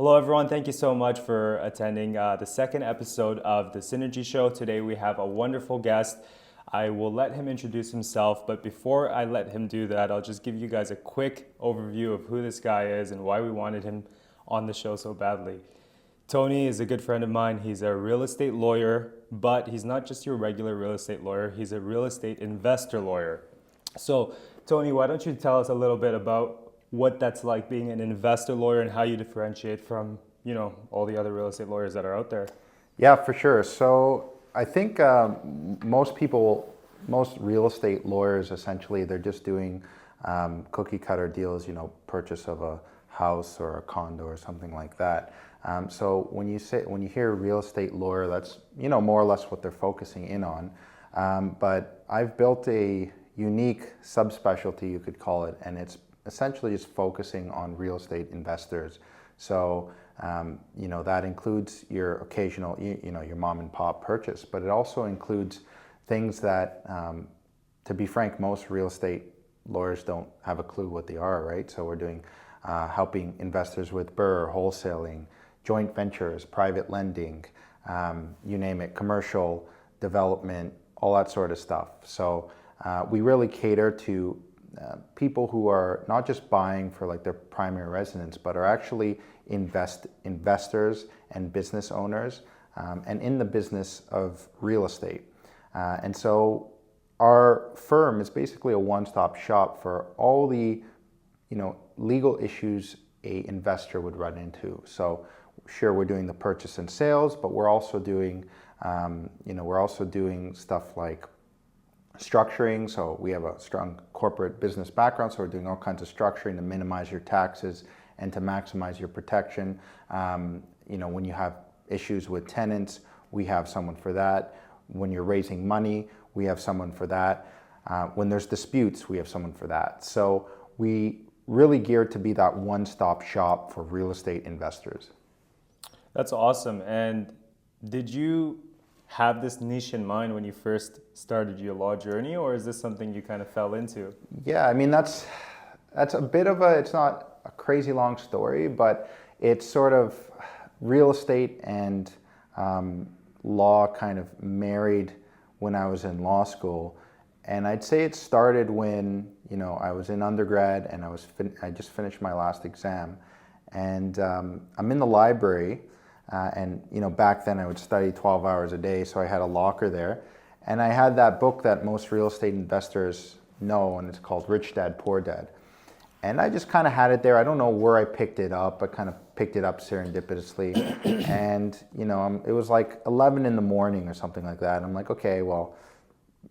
Hello, everyone. Thank you so much for attending the second episode of the Synergy Show. Today we have a wonderful guest. I will let him introduce himself, but before I let him do that, I'll just give you guys a quick overview of who this guy is and why we wanted him on the show so badly. Tony is a good friend of mine. He's a real estate lawyer, but he's not just your regular real estate lawyer. He's a real estate investor lawyer. So, Tony, why don't you tell us a little bit about what that's like being an investor lawyer and how you differentiate from, all the other real estate lawyers that are out there? Yeah, for sure. So I think most real estate lawyers, essentially, they're just doing cookie cutter deals, purchase of a house or a condo or something like that. So when you hear real estate lawyer, that's, more or less what they're focusing in on. But I've built a unique subspecialty, you could call it, and it's essentially just focusing on real estate investors. So, that includes your occasional, your mom and pop purchase, but it also includes things that, to be frank, most real estate lawyers don't have a clue what they are, right? So we're doing, helping investors with BRRRR, wholesaling, joint ventures, private lending, you name it, commercial development, all that sort of stuff. So we really cater to people who are not just buying for like their primary residence, but are actually investors and business owners, and in the business of real estate. And so our firm is basically a one-stop shop for all the, legal issues a investor would run into. So sure, we're doing the purchase and sales, but we're also doing, stuff like structuring. So we have a strong corporate business background, so we're doing all kinds of structuring to minimize your taxes and to maximize your protection. When you have issues with tenants, we have someone for that. When you're raising money, we have someone for that. When there's disputes, we have someone for that. So we really geared to be that one-stop shop for real estate investors. That's awesome. And did you have this niche in mind when you first started your law journey, or is this something you kind of fell into? Yeah, I mean, that's a bit of it's not a crazy long story, but it's sort of real estate and law kind of married when I was in law school. And I'd say it started when, I was in undergrad and I just finished my last exam. And I'm in the library. And back then I would study 12 hours a day, so I had a locker there. And I had that book that most real estate investors know, and it's called Rich Dad, Poor Dad. And I just kind of had it there. I don't know where I picked it up. I kind of picked it up serendipitously. And, it was like 11 in the morning or something like that. And I'm like, okay, well,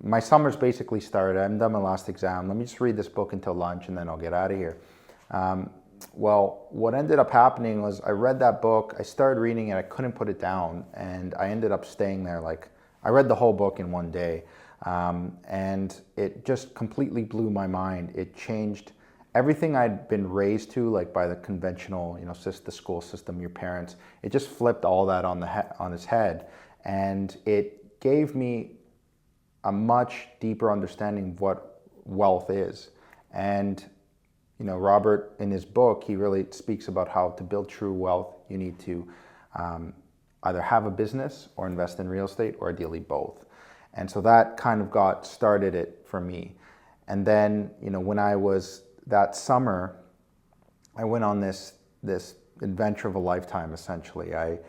my summer's basically started. I'm done my last exam. Let me just read this book until lunch and then I'll get out of here. Well, what ended up happening was I read that book, I started reading it, I couldn't put it down, and I ended up staying there. I read the whole book in one day, and it just completely blew my mind. It changed everything I'd been raised to, like by the conventional, the school system, your parents. It just flipped all that on its head, and it gave me a much deeper understanding of what wealth is. And Robert, in his book, he really speaks about how to build true wealth, you need to either have a business or invest in real estate, or ideally both. And so that kind of started it for me. And then, when I was that summer, I went on this adventure of a lifetime, essentially. I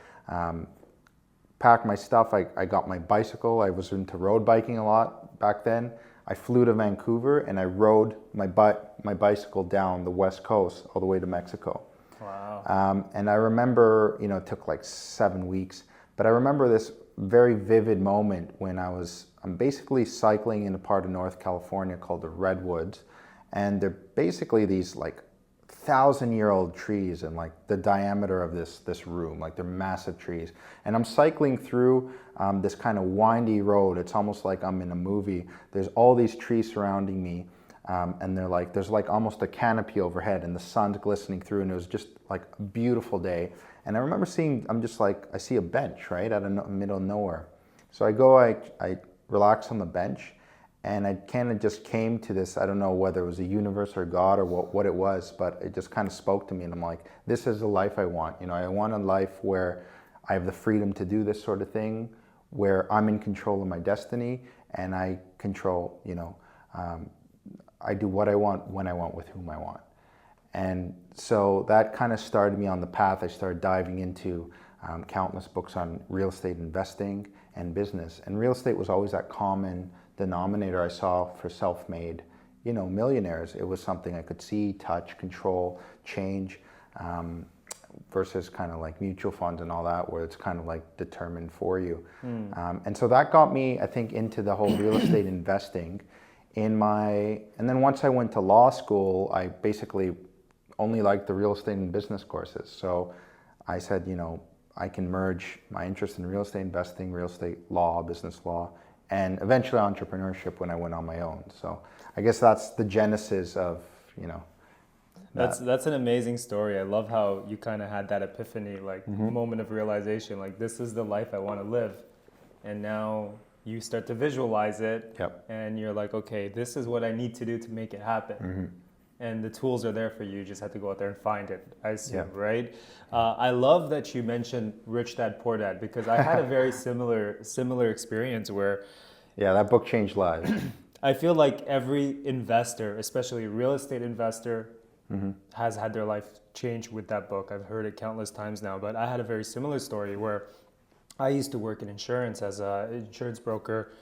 packed my stuff, I got my bicycle, I was into road biking a lot back then. I flew to Vancouver and I rode my bicycle down the West Coast all the way to Mexico. Wow. And I remember, it took like 7 weeks, but I remember this very vivid moment when I'm basically cycling in a part of North California called the Redwoods. And they're basically these like 1,000-year-old trees and like the diameter of this room, like they're massive trees. And I'm cycling through this kind of windy road. It's almost like I'm in a movie. There's all these trees surrounding me, and there's like almost a canopy overhead, and the sun's glistening through, and it was just like a beautiful day. And I remember I see a bench right out of middle of nowhere. So I go, I relax on the bench, And I kind of just came to this, I don't know whether it was a universe or God or what it was, but it just kind of spoke to me. And I'm like, this is the life I want. You know, I want a life where I have the freedom to do this sort of thing, where I'm in control of my destiny and I control, you know, I do what I want, when I want, with whom I want. And so that kind of started me on the path. I started diving into countless books on real estate investing and business. And real estate was always that common denominator I saw for self-made, you know, millionaires. It was something I could see, touch, control, change, versus kind of like mutual funds and all that, where it's kind of like determined for you. And so that got me, I think, into the whole real estate investing. And then once I went to law school, I basically only liked the real estate and business courses. So I said, you know, I can merge my interest in real estate investing, real estate law, business law, and eventually entrepreneurship when I went on my own. So I guess that's the genesis of, you know. That's an amazing story. I love how you kind of had that epiphany, like moment of realization, like this is the life I want to live. And now you start to visualize it. Yep. And you're like, okay, this is what I need to do to make it happen. And the tools are there for you. You just have to go out there and find it, I assume, right? I love that you mentioned Rich Dad, Poor Dad, because I had a very similar experience where... Yeah, that book changed lives. I feel like every investor, especially a real estate investor, has had their life changed with that book. I've heard it countless times now, but I had a very similar story where I used to work in insurance as an insurance broker,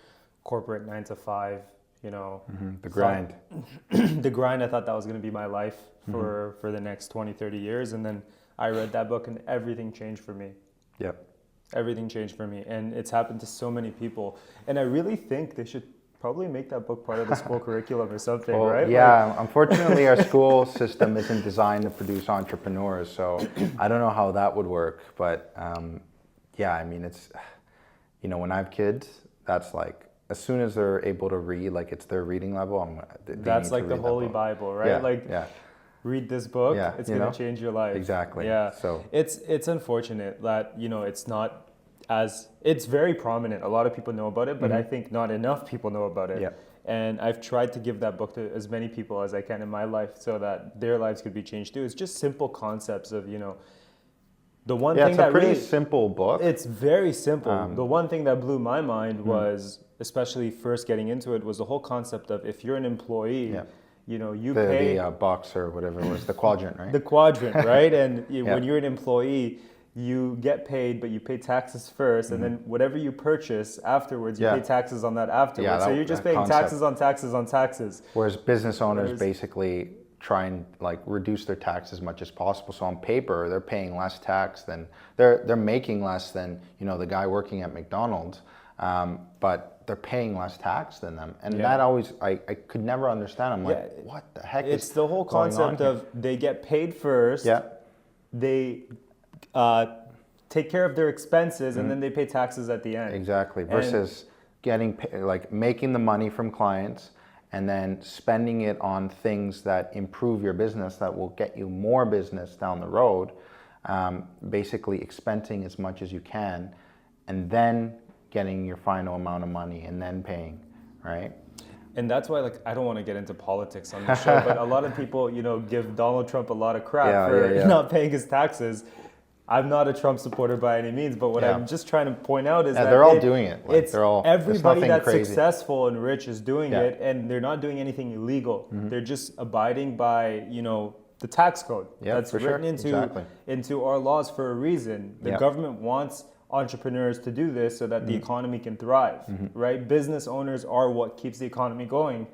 corporate 9 to 5, you know. The grind. The grind, I thought that was going to be my life for the next 20, 30 years. And then I read that book and everything changed for me. Yep. Everything changed for me. And it's happened to so many people. And I really think they should probably make that book part of the school curriculum or something, right? Yeah, unfortunately our school system isn't designed to produce entrepreneurs. So I don't know how that would work. But yeah, I mean, it's, you know, when I have kids, that's like, as soon as they're able to read, like it's their reading level, that's like the Holy Bible, right? Yeah, read this book, yeah, it's going to change your life. Exactly. Yeah. So it's unfortunate that, you know, it's not as, it's very prominent. A lot of people know about it, but I think not enough people know about it. Yeah. And I've tried to give that book to as many people as I can in my life so that their lives could be changed too. It's just simple concepts of, you know, the one thing that it's a pretty really, simple book. It's very simple. The one thing that blew my mind was, especially first getting into it, was the whole concept of if you're an employee, you know, you pay... The box or whatever it was, the quadrant, right? The quadrant, right? And when you're an employee, you get paid, but you pay taxes first, and then whatever you purchase afterwards, you pay taxes on that afterwards. So you're just paying taxes on taxes on taxes. Whereas business owners basically try and like reduce their tax as much as possible. So on paper, they're paying less tax than they're making less than, you know, the guy working at McDonald's, but they're paying less tax than them. And that always, I could never understand. I'm like, what the heck it's is the whole concept of they get paid first. They take care of their expenses and then they pay taxes at the end. Exactly. Versus making the money from clients and then spending it on things that improve your business, that will get you more business down the road, basically expensing as much as you can, and then getting your final amount of money and then paying, right? And that's why, like, I don't want to get into politics on the show, but a lot of people, you know, give Donald Trump a lot of crap for not paying his taxes. I'm not a Trump supporter by any means, but what I'm just trying to point out is that they're all doing it. Like, it's everybody that's crazy. Successful and rich is doing it, and they're not doing anything illegal. They're just abiding by, you know, the tax code that's written into our laws for a reason. The government wants entrepreneurs to do this so that the economy can thrive, right? Business owners are what keeps the economy going,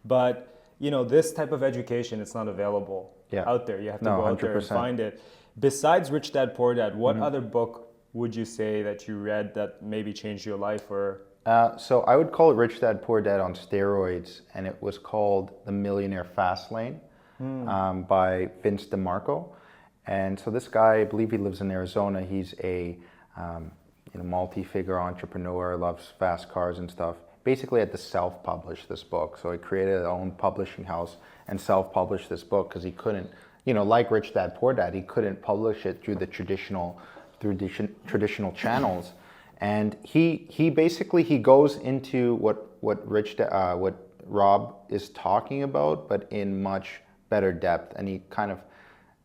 but you know, this type of education, it's not available out there. You have to go out there and find it. Besides Rich Dad, Poor Dad, what other book would you say that you read that maybe changed your life? Or so I would call it Rich Dad, Poor Dad on steroids, and it was called The Millionaire Fast Lane by Vince DeMarco. And so this guy, I believe he lives in Arizona. He's a multi-figure entrepreneur, loves fast cars and stuff. Basically had to self-publish this book. So he created his own publishing house and self-published this book because he couldn't, you know, like Rich Dad, Poor Dad, he couldn't publish it through the traditional channels. And he basically goes into what Rob is talking about, but in much better depth, and he kind of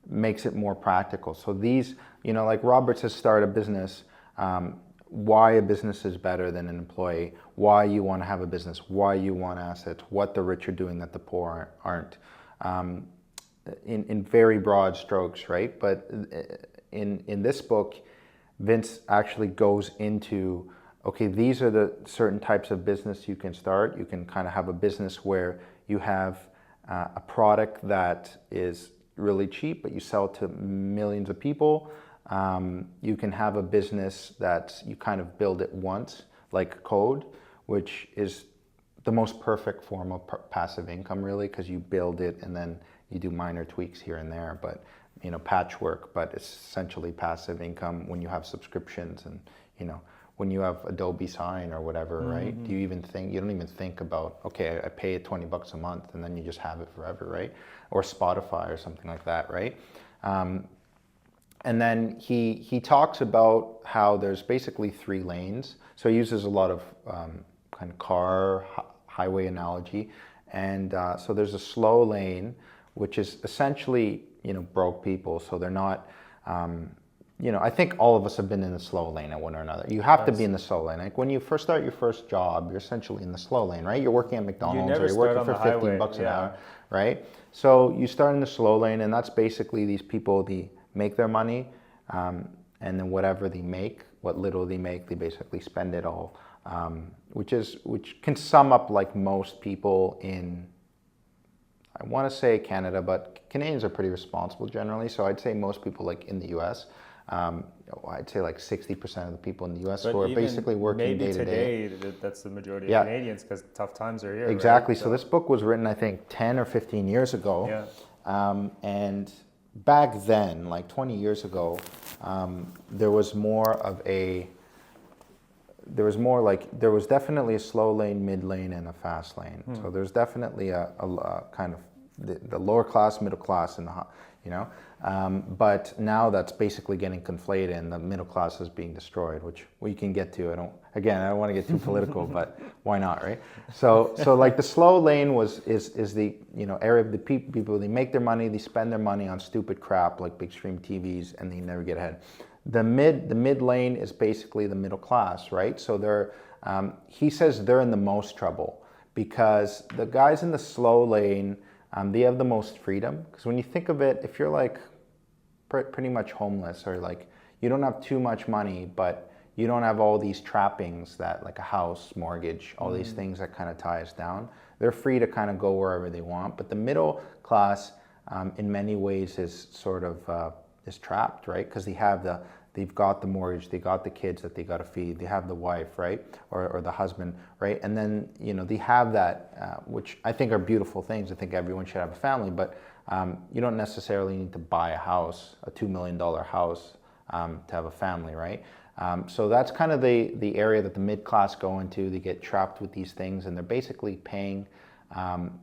makes it more practical. So these, like Robert says, start a business. Why a business is better than an employee, why you want to have a business, why you want assets, what the rich are doing that the poor aren't, in very broad strokes, right? But in this book, Vince actually goes into, okay, these are the certain types of business you can start. You can kind of have a business where you have a product that is really cheap, but you sell to millions of people. You can have a business that you kind of build it once, like code, which is the most perfect form of passive income, really, because you build it and then you do minor tweaks here and there, but patchwork, but it's essentially passive income when you have subscriptions and when you have Adobe Sign or whatever, right? Do you don't even think about, okay, I pay it $20 a month and then you just have it forever, right? Or Spotify or something like that, right? And then he talks about how there's basically 3 lanes. So he uses a lot of kind of car, highway analogy. And so there's a slow lane, which is essentially, broke people. So they're not, I think all of us have been in the slow lane at one or another. You have to be in the slow lane. Like when you first start your first job, you're essentially in the slow lane, right? You're working at McDonald's or you're working for $15 an hour, right? So you start in the slow lane, and that's basically these people, they make their money, and then whatever they make, what little they make, they basically spend it all, which can sum up like most people in, I want to say Canada, but Canadians are pretty responsible generally. So I'd say most people like in the U.S., I'd say like 60% of the people in the U.S. who are basically working day to day. Maybe today, that's the majority of Canadians, because tough times are here. Exactly. Right? So this book was written, I think, 10 or 15 years ago. Yeah. And back then, like 20 years ago, there was definitely a slow lane, mid lane, and a fast lane. So there's definitely a kind of the lower class, middle class, and but now that's basically getting conflated, and the middle class is being destroyed, which we can get to. I don't want to get too political, but why not, right? So like the slow lane is the area of the people. They make their money, they spend their money on stupid crap like big screen TVs, and they never get ahead. The mid lane is basically the middle class, right? So he says they're in the most trouble because the guys in the slow lane, they have the most freedom. Because when you think of it, if you're like pretty much homeless, or like you don't have too much money, but you don't have all these trappings that like a house, mortgage, all these things that kind of tie us down, they're free to kind of go wherever they want. But the middle class, in many ways, is sort of is trapped, right? Because they've got the mortgage, they got the kids that they got to feed, they have the wife, right, or the husband, right, and then they have that, which I think are beautiful things. I think everyone should have a family, but you don't necessarily need to buy a house, a $2 million house, to have a family, right? So that's kind of the area that the mid class go into. They get trapped with these things, and they're basically paying.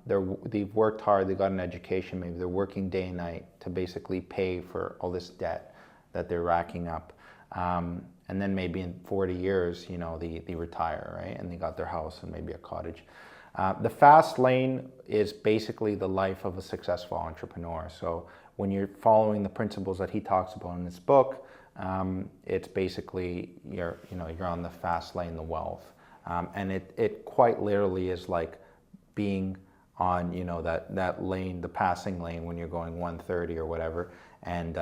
They've worked hard, they've got an education, maybe they're working day and night to basically pay for all this debt that they're racking up. And then maybe in 40 years, they retire, right? And they got their house and maybe a cottage. The fast lane is basically the life of a successful entrepreneur. So when you're following the principles that he talks about in this book, it's basically you're on the fast lane, the wealth. And it quite literally is like being on that lane, the passing lane, when you're going 130 or whatever, and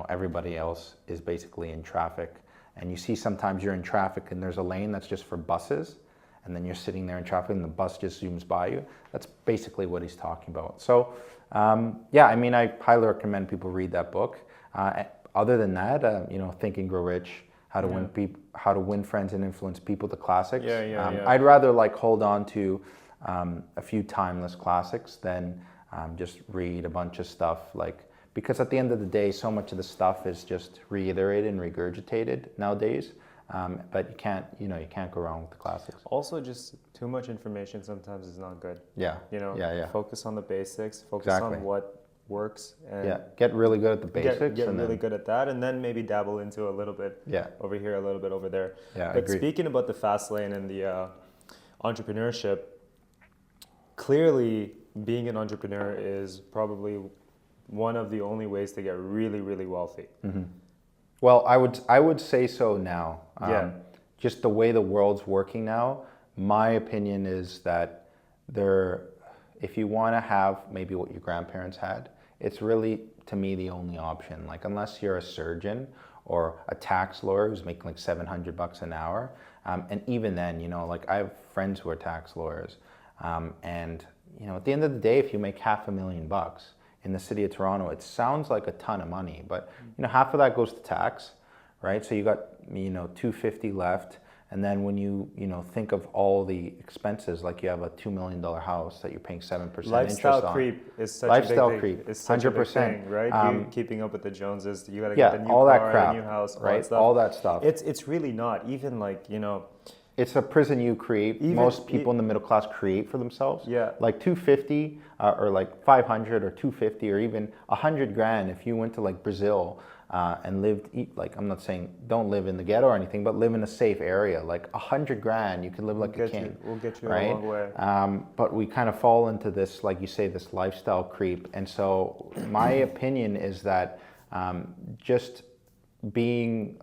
everybody else is basically in traffic. And you see sometimes you're in traffic and there's a lane that's just for buses, and then you're sitting there in traffic and the bus just zooms by you. That's basically what he's talking about. So I highly recommend people read that book. Other than that, Think and Grow Rich, How to Win Friends and Influence People, the classics. I'd rather hold on to a few timeless classics than just read a bunch of stuff, because at the end of the day, so much of the stuff is just reiterated and regurgitated nowadays. But you can't go wrong with the classics. Also, just too much information sometimes is not good. Focus on the basics. Focus on what works. And get really good at the basics. Get really good at that, and then maybe dabble into a little bit over here, a little bit over there. But agreed. Speaking about the fast lane and entrepreneurship, clearly being an entrepreneur is probably one of the only ways to get really, really wealthy. Well, I would say so now. Yeah. Just the way the world's working now, my opinion is that if you want to have maybe what your grandparents had, it's really, to me, the only option. Like, unless you're a surgeon or a tax lawyer who's making like $700 an hour, and even then, like I have friends who are tax lawyers, and at the end of the day, if you make $500,000 in the city of Toronto, it sounds like a ton of money, but half of that goes to tax, right? So you got $250 left, and then when you think of all the expenses, like you have a $2 million house that you're paying 7% interest on. Lifestyle creep is such Lifestyle a big creep, thing. It's such a big 100%. thing, right? You keeping up with the Joneses, you gotta get a new all that car, crap, a new house, all right? that stuff. All that stuff. It's really not even like It's a prison you create. Most people in the middle class create for themselves. Yeah. Like 250 or like 500 or 250 or even 100 grand if you went to like Brazil and lived, like, I'm not saying don't live in the ghetto or anything, but live in a safe area. Like 100 grand, you can live like a king. We'll get you right? a long way. But we kind of fall into this, like you say, this lifestyle creep. And so my opinion is that just being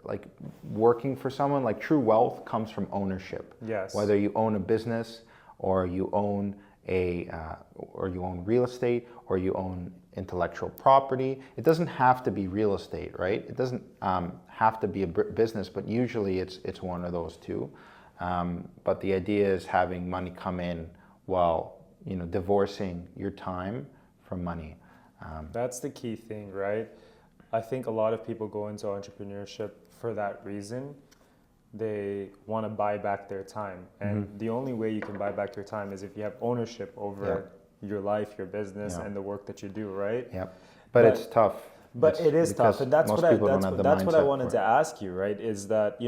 like working for someone, like true wealth comes from ownership. Yes. Whether you own a business or you own or you own real estate or you own intellectual property. It doesn't have to be real estate, right? It doesn't have to be a business, but usually it's one of those two. But the idea is having money come in while divorcing your time from money. That's the key thing, right? I think a lot of people go into entrepreneurship for that reason. They want to buy back their time. And the only way you can buy back your time is if you have ownership over your life, your business, and the work that you do, right? Yeah. But it's tough. But it is tough. And that's what I wanted to it. ask you, right? Is that,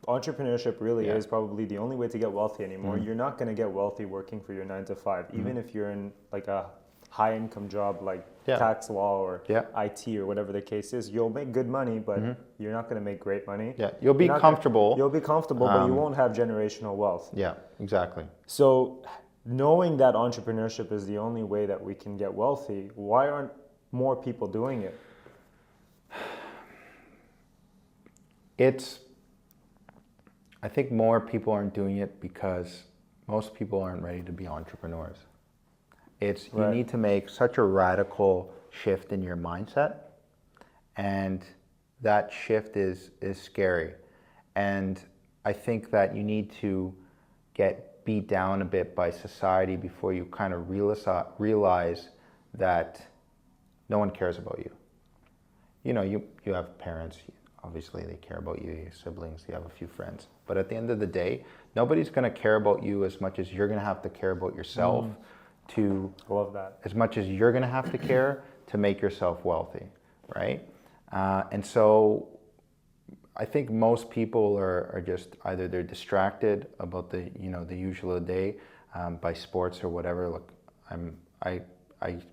entrepreneurship really is probably the only way to get wealthy anymore. You're not going to get wealthy working for your 9 to 5, even if you're in like a high income job like tax law or IT or whatever the case is. You'll make good money, but you're not going to make great money. Yeah, you'll be comfortable. You'll be comfortable, but you won't have generational wealth. Yeah, exactly. So knowing that entrepreneurship is the only way that we can get wealthy, why aren't more people doing it? I think more people aren't doing it because most people aren't ready to be entrepreneurs. You need to make such a radical shift in your mindset, and that shift is scary. And I think that you need to get beat down a bit by society before you kind of realize that no one cares about you. You have parents, obviously they care about you, your siblings, you have a few friends. But at the end of the day, nobody's going to care about you as much as you're going to have to care about yourself. Love that. As much as you're going to have to care to make yourself wealthy, right? And so I think most people are just either they're distracted about the usual day by sports or whatever. Look, I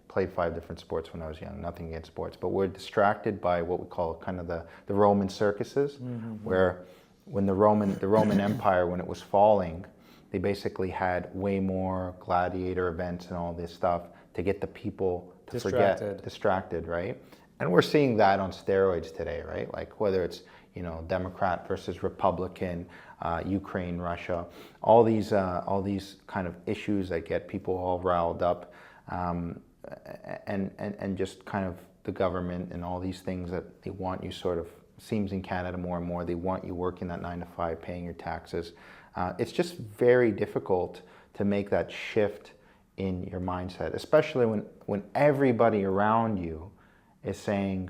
played 5 different sports when I was young. Nothing against sports, but we're distracted by what we call kind of the Roman circuses, where when the Roman Empire, when it was falling, they basically had way more gladiator events and all this stuff to get the people to distracted, right? And we're seeing that on steroids today, right? Like whether it's Democrat versus Republican, Ukraine, Russia, all these kind of issues that get people all riled up, and just kind of the government and all these things that they want you sort of seems in Canada more and more. They want you working that 9 to 5, paying your taxes. It's just very difficult to make that shift in your mindset, especially when everybody around you is saying,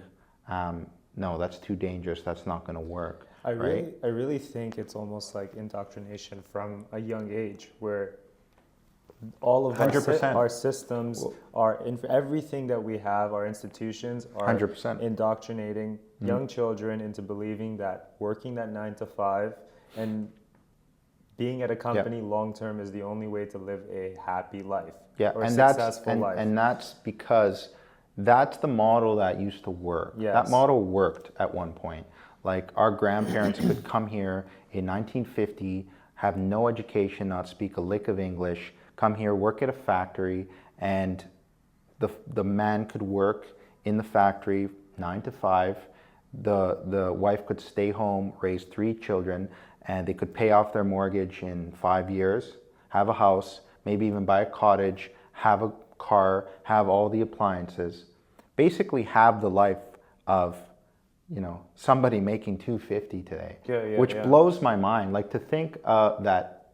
no, that's too dangerous, that's not going to work. I really think it's almost like indoctrination from a young age, where all of our systems, everything that we have, our institutions are 100%. indoctrinating young children into believing that working that 9 to 5 and being at a company long term is the only way to live a happy life or a successful life. And that's because that's the model that used to work. Yes. That model worked at one point. Like our grandparents could come here in 1950, have no education, not speak a lick of English, come here, work at a factory, and the man could work in the factory 9 to 5. The wife could stay home, raise 3 children, and they could pay off their mortgage in 5 years, have a house, maybe even buy a cottage, have a car, have all the appliances, basically have the life of, you know, somebody making $250 today, which blows my mind. Like, to think that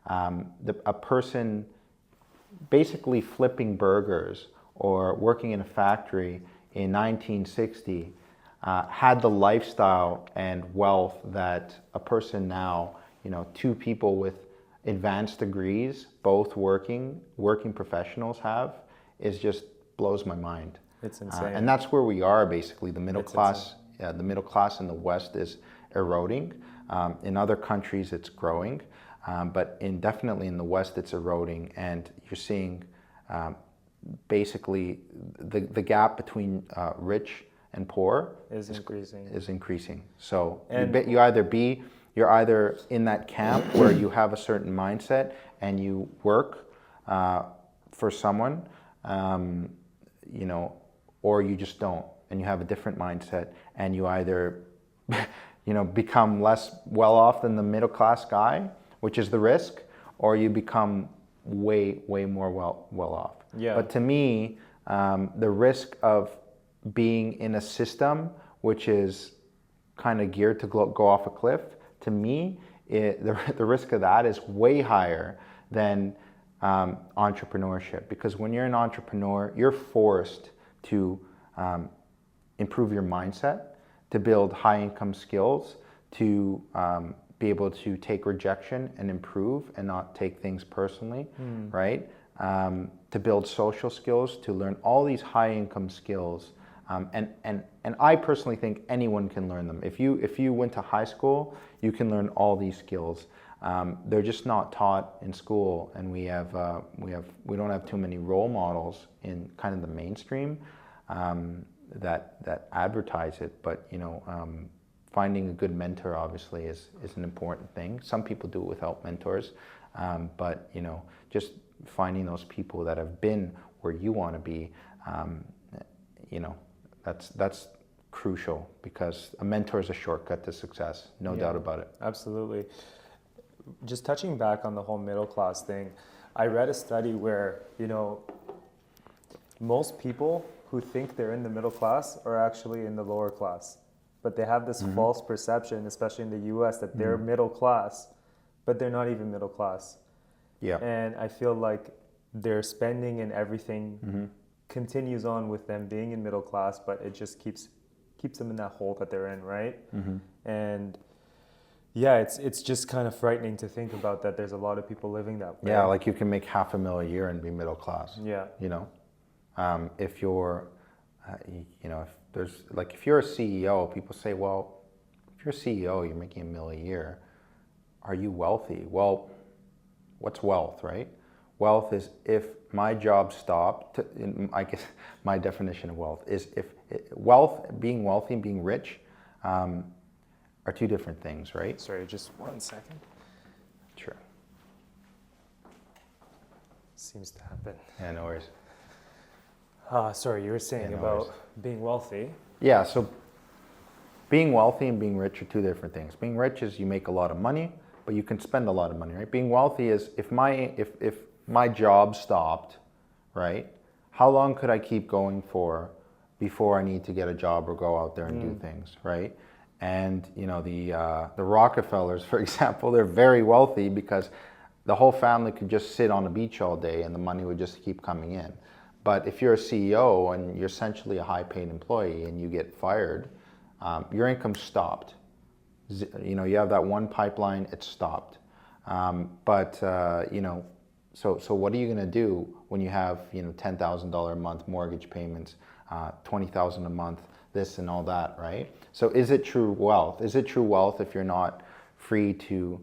a person basically flipping burgers or working in a factory in 1960 had the lifestyle and wealth that a person now, you know, 2 people with advanced degrees, both working professionals have, is just blows my mind. It's insane. And that's where we are, basically. The middle class, the middle class in the West is eroding. In other countries, it's growing, but definitely in the West, it's eroding, and you're seeing basically the gap between rich and poor is increasing. So you're either in that camp where you have a certain mindset and you work for someone, you know, or you just don't, and you have a different mindset, and you either, you know, become less well off than the middle class guy, which is the risk, or you become way more well off. Yeah. But to me, the risk of being in a system which is kind of geared to go off a cliff, to me, the risk of that is way higher than entrepreneurship. Because when you're an entrepreneur, you're forced to improve your mindset, to build high income skills, to be able to take rejection and improve and not take things personally, right? To build social skills, to learn all these high income skills. And I personally think anyone can learn them. If you went to high school, you can learn all these skills. They're just not taught in school, and we don't have too many role models in kind of the mainstream that advertise it. But you know, finding a good mentor obviously is an important thing. Some people do it without mentors, but you know, just finding those people that have been where you want to be, you know, that's crucial, because a mentor is a shortcut to success, no doubt about it. Absolutely. Just touching back on the whole middle class thing, I read a study where, you know, most people who think they're in the middle class are actually in the lower class, but they have this false perception, especially in the US, that they're middle class, but they're not even middle class. Yeah. And I feel like their spending and everything continues on with them being in middle class, but it just keeps them in that hole that they're in, right? And yeah, it's just kind of frightening to think about that there's a lot of people living that way. Yeah, like you can make $500,000 a year and be middle class. Yeah. You know, if you're, you know, if you're a CEO, people say, well, if you're a CEO, you're making $1 million a year. Are you wealthy? Well, what's wealth, right? Wealth is if my job stopped. I guess my definition of wealth is being wealthy and being rich are 2 different things, right? Sorry, just 1 second. Sure. Seems to happen. Yeah, no worries. Sorry, you were saying about being wealthy. Yeah, so being wealthy and being rich are 2 different things. Being rich is you make a lot of money, but you can spend a lot of money, right? Being wealthy is if my job stopped, right? How long could I keep going for before I need to get a job or go out there and do things, right? And you know, the Rockefellers, for example, they're very wealthy because the whole family could just sit on the beach all day and the money would just keep coming in. But if you're a CEO and you're essentially a high-paid employee and you get fired, your income stopped. You know, you have that one pipeline, it's stopped. You know, so what are you going to do when you have, you know, $10,000 a month mortgage payments, $20,000 a month, this and all that, right? So is it true wealth? Is it true wealth if you're not free to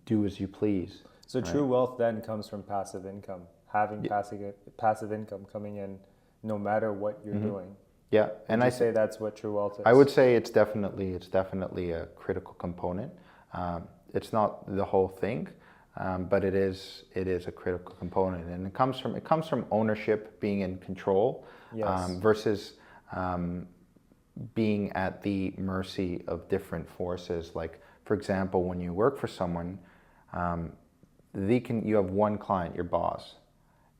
do as you please? So true wealth then comes from passive income, having passive income coming in no matter what you're doing. Yeah, and I say that's what true wealth is. I would say it's definitely a critical component. It's not the whole thing, but it is a critical component, and it comes from ownership, being in control, Yes. versus being at the mercy of different forces. Like, for example, when you work for someone, you have one client, your boss.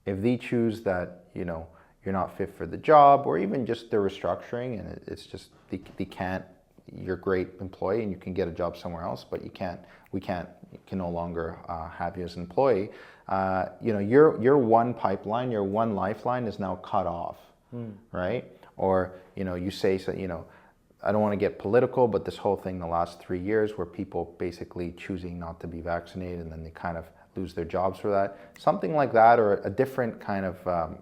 If they choose that, you're not fit for the job, or even just they're restructuring and it's just they can't, you're a great employee and you can get a job somewhere else, but you can no longer have you as an employee. Your one pipeline, your one lifeline is now cut off, right? Or you say, so I don't want to get political, but this whole thing the last 3 years where people basically choosing not to be vaccinated and then they kind of lose their jobs for that, something like that, or a different kind of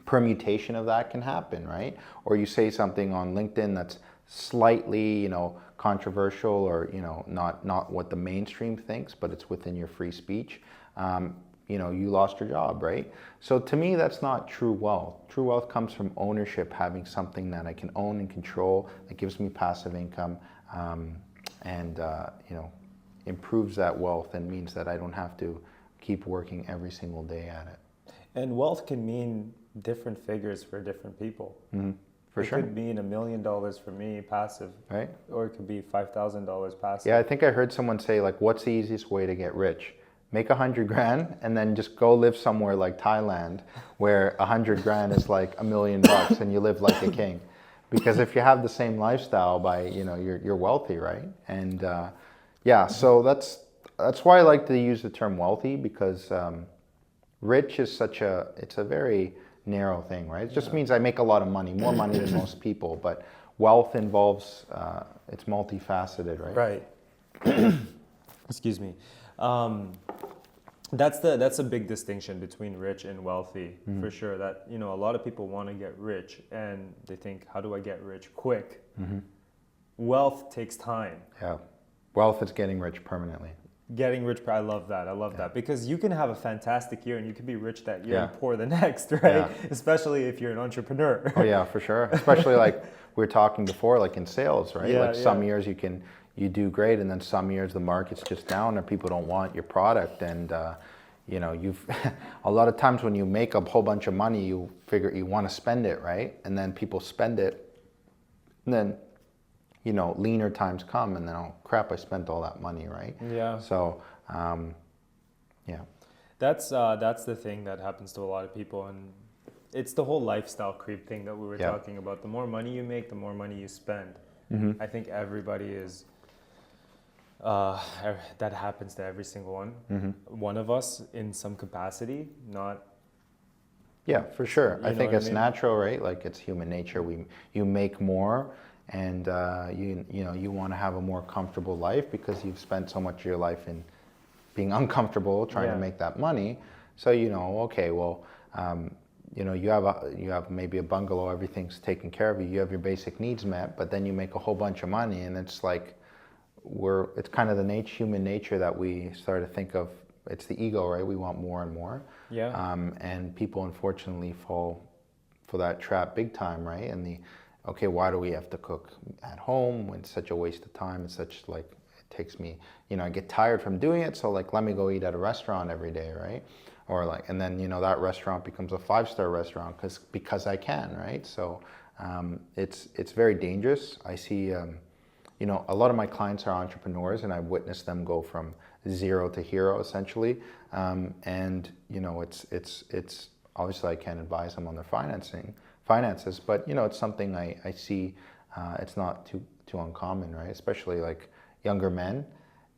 permutation of that can happen, right? Or you say something on LinkedIn that's slightly, controversial, or not what the mainstream thinks, but it's within your free speech. You lost your job, right? So to me, that's not true wealth. True wealth comes from ownership, having something that I can own and control, that gives me passive income, and improves that wealth, and means that I don't have to keep working every single day at it. And wealth can mean different figures for different people. Mm-hmm. For sure. It could mean $1 million for me, passive, right? Or it could be $5,000 passive. Yeah, I think I heard someone say, like, what's the easiest way to get rich? Make 100 grand and then just go live somewhere like Thailand, where 100 grand is like $1 million and you live like a king. Because if you have the same lifestyle, you're wealthy, right? And so that's why I like to use the term wealthy, because rich is it's a very narrow thing, right? It just means I make a lot of money, more money than most people, but wealth involves, it's multifaceted, right? Right. Excuse me. That's a big distinction between rich and wealthy, for sure. That, a lot of people want to get rich and they think, how do I get rich quick? Wealth takes time. Yeah. Wealth is getting rich permanently. Getting rich, I love that. I love that, because you can have a fantastic year and you can be rich that year Yeah. and poor the next, right? Yeah. Especially if you're an entrepreneur. Oh yeah, for sure. Especially like we were talking before, like in sales, right? Yeah, like some years you do great, and then some years the market's just down and people don't want your product, and you've a lot of times when you make a whole bunch of money, you figure you want to spend it, right? And then people spend it, and then leaner times come, and then, oh crap, I spent all that money, right? Yeah. So, That's the thing that happens to a lot of people, and it's the whole lifestyle creep thing that we were talking about. The more money you make, the more money you spend. I think everybody is. That happens to every single one of us in some capacity. Not. Yeah, for sure. I think what I it's mean? natural, right? Like, it's human nature. You make more, and you want to have a more comfortable life because you've spent so much of your life in being uncomfortable trying to make that money. So okay, well, you have maybe a bungalow, everything's taken care of, you have your basic needs met, but then you make a whole bunch of money, and it's like it's kind of the human nature that we start to think of. It's the ego, right? We want more and more. Yeah. And people unfortunately fall for that trap big time, right? And okay, why do we have to cook at home when it's such a waste of time? It's such it takes me, I get tired from doing it. So let me go eat at a restaurant every day, right? Or and then, that restaurant becomes a 5-star restaurant because I can, right? So it's very dangerous. I see, a lot of my clients are entrepreneurs, and I've witnessed them go from zero to hero, essentially. And it's obviously I can't advise them on their finances, but it's something I see. It's not too uncommon, right? Especially like younger men.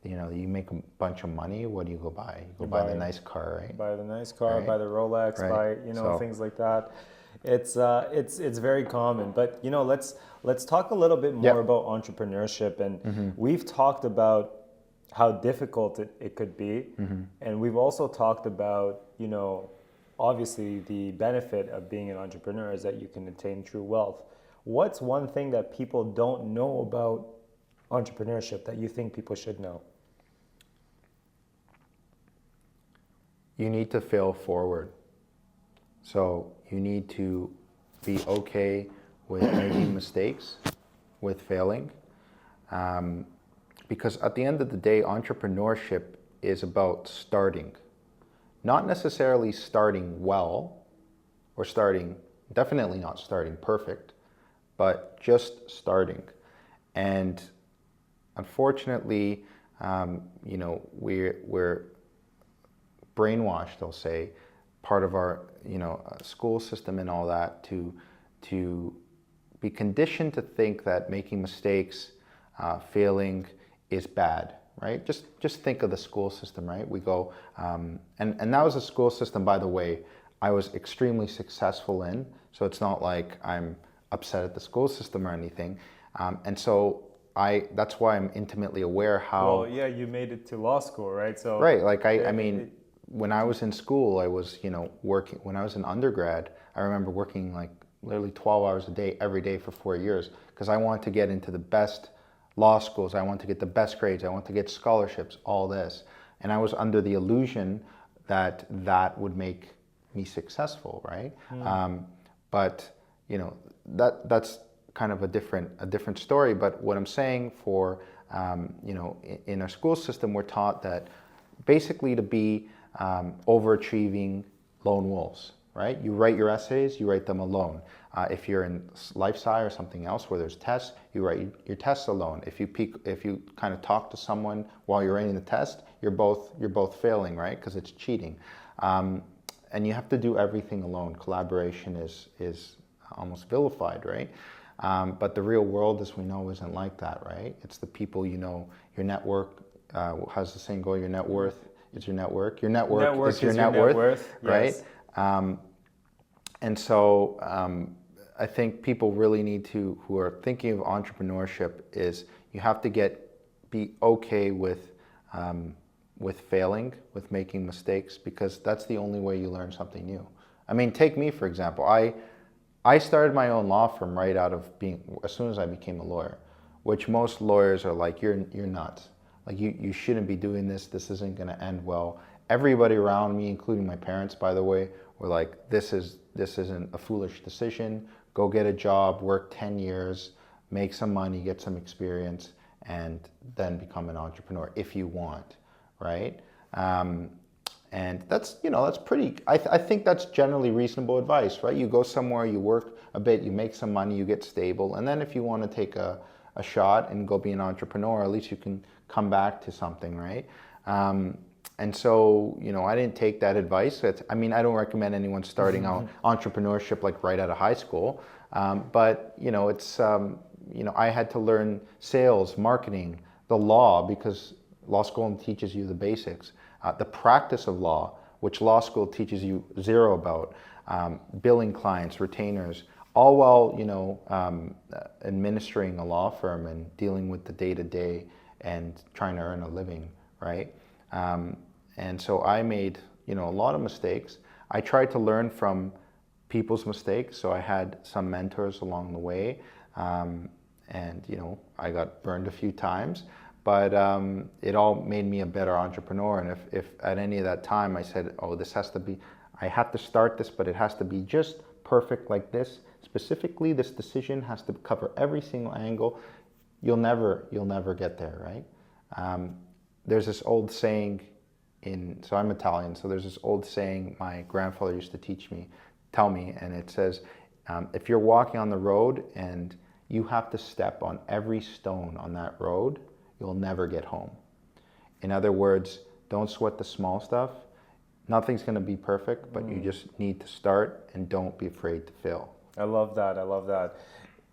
You make a bunch of money. What do you go buy? You go buy the nice car, right? Buy the nice car, right? buy the Rolex, right. buy things like that. It's very common. But let's talk a little bit more about entrepreneurship. And we've talked about how difficult it could be, and we've also talked about obviously the benefit of being an entrepreneur is that you can attain true wealth. What's one thing that people don't know about entrepreneurship that you think people should know? You need to fail forward. So you need to be okay with making mistakes, with failing, Because at the end of the day, entrepreneurship is about starting. Not necessarily starting well, or definitely not starting perfect, but just starting. And unfortunately, we're brainwashed, they'll say, part of our school system and all that, to be conditioned to think that making mistakes, failing is bad, right? Just think of the school system, right? We go, and that was a school system, by the way, I was extremely successful in, so it's not like I'm upset at the school system or anything. And so that's why I'm intimately aware how... Well, yeah, you made it to law school, right? So right, like I mean, when I was in school, I was, working, when I was in undergrad, I remember working like literally 12 hours a day, every day for 4 years, because I wanted to get into the best law schools, I wanted to get the best grades, I wanted to get scholarships, all this. And I was under the illusion that that would make me successful, right? But, that's kind of a different story. But what I'm saying for, in our school system, we're taught that basically to be overachieving lone wolves, right? You write your essays, you write them alone. If you're in life sci or something else where there's tests, you write your tests alone. If you kind of talk to someone while you're writing the test, you're both failing, right? Because it's cheating. And you have to do everything alone. Collaboration is almost vilified, right? But the real world, as we know, isn't like that, right? It's the people, your network has the same goal. Your net worth is your network. Your network is your net worth, right? Yes. And so I think people really need to, who are thinking of entrepreneurship, is you have to be okay with failing, with making mistakes, because that's the only way you learn something new. I mean, take me, for example. I started my own law firm right out of as soon as I became a lawyer, which most lawyers are like, you're nuts. Like, you shouldn't be doing this. This isn't going to end well. Everybody around me, including my parents, by the way, were like, this isn't a foolish decision. Go get a job, work 10 years, make some money, get some experience, and then become an entrepreneur if you want, right? And that's pretty, I think that's generally reasonable advice, right? You go somewhere, you work a bit, you make some money, you get stable, and then if you want to take a shot and go be an entrepreneur, at least you can come back to something, right? And so, I didn't take that advice. I don't recommend anyone starting out entrepreneurship like right out of high school. But, it's, I had to learn sales, marketing, the law, because law school teaches you the basics. The practice of law, which law school teaches you zero about, billing clients, retainers, all while, administering a law firm and dealing with the day-to-day and trying to earn a living, right? And so I made, a lot of mistakes. I tried to learn from people's mistakes, so I had some mentors along the way, and, I got burned a few times, but it all made me a better entrepreneur. And if at any of that time I said, oh, I have to start this, but it has to be just perfect like this, specifically this decision has to cover every single angle, you'll never get there, right? There's this old saying so I'm Italian, so there's this old saying my grandfather used to tell me, and it says, if you're walking on the road and you have to step on every stone on that road, you'll never get home. In other words, don't sweat the small stuff. Nothing's going to be perfect, but you just need to start, and don't be afraid to fail. I love that.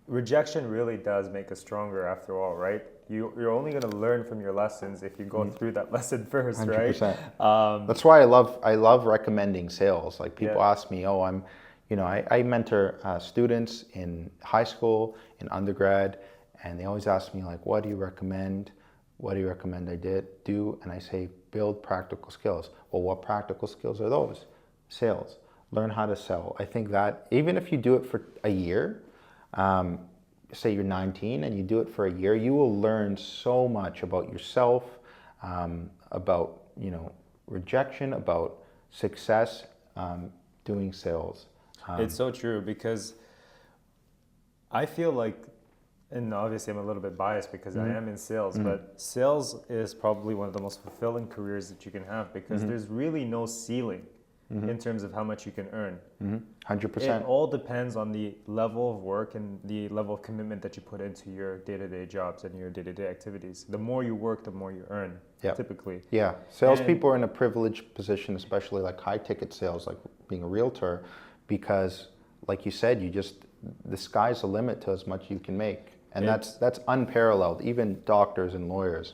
Rejection really does make us stronger after all, right? You're only going to learn from your lessons if you go through that lesson first, 100%. Right? That's why I love recommending sales. Like, people ask me, I mentor students in high school, in undergrad, and they always ask me, like, what do you recommend? What do you recommend I do? And I say, build practical skills. Well, what practical skills are those? Sales. Learn how to sell. I think that even if you do it for a year, say you're 19 and you do it for a year, you will learn so much about yourself, about rejection, about success, doing sales. It's so true, because I feel like And obviously, I'm a little bit biased because I am in sales, but sales is probably one of the most fulfilling careers that you can have because there's really no ceiling in terms of how much you can earn. 100%. It all depends on the level of work and the level of commitment that you put into your day-to-day jobs and your day-to-day activities. The more you work, the more you earn, typically. Yeah, salespeople are in a privileged position, especially like high-ticket sales, like being a realtor, because, like you said, the sky's the limit to as much you can make. And that's unparalleled, even doctors and lawyers.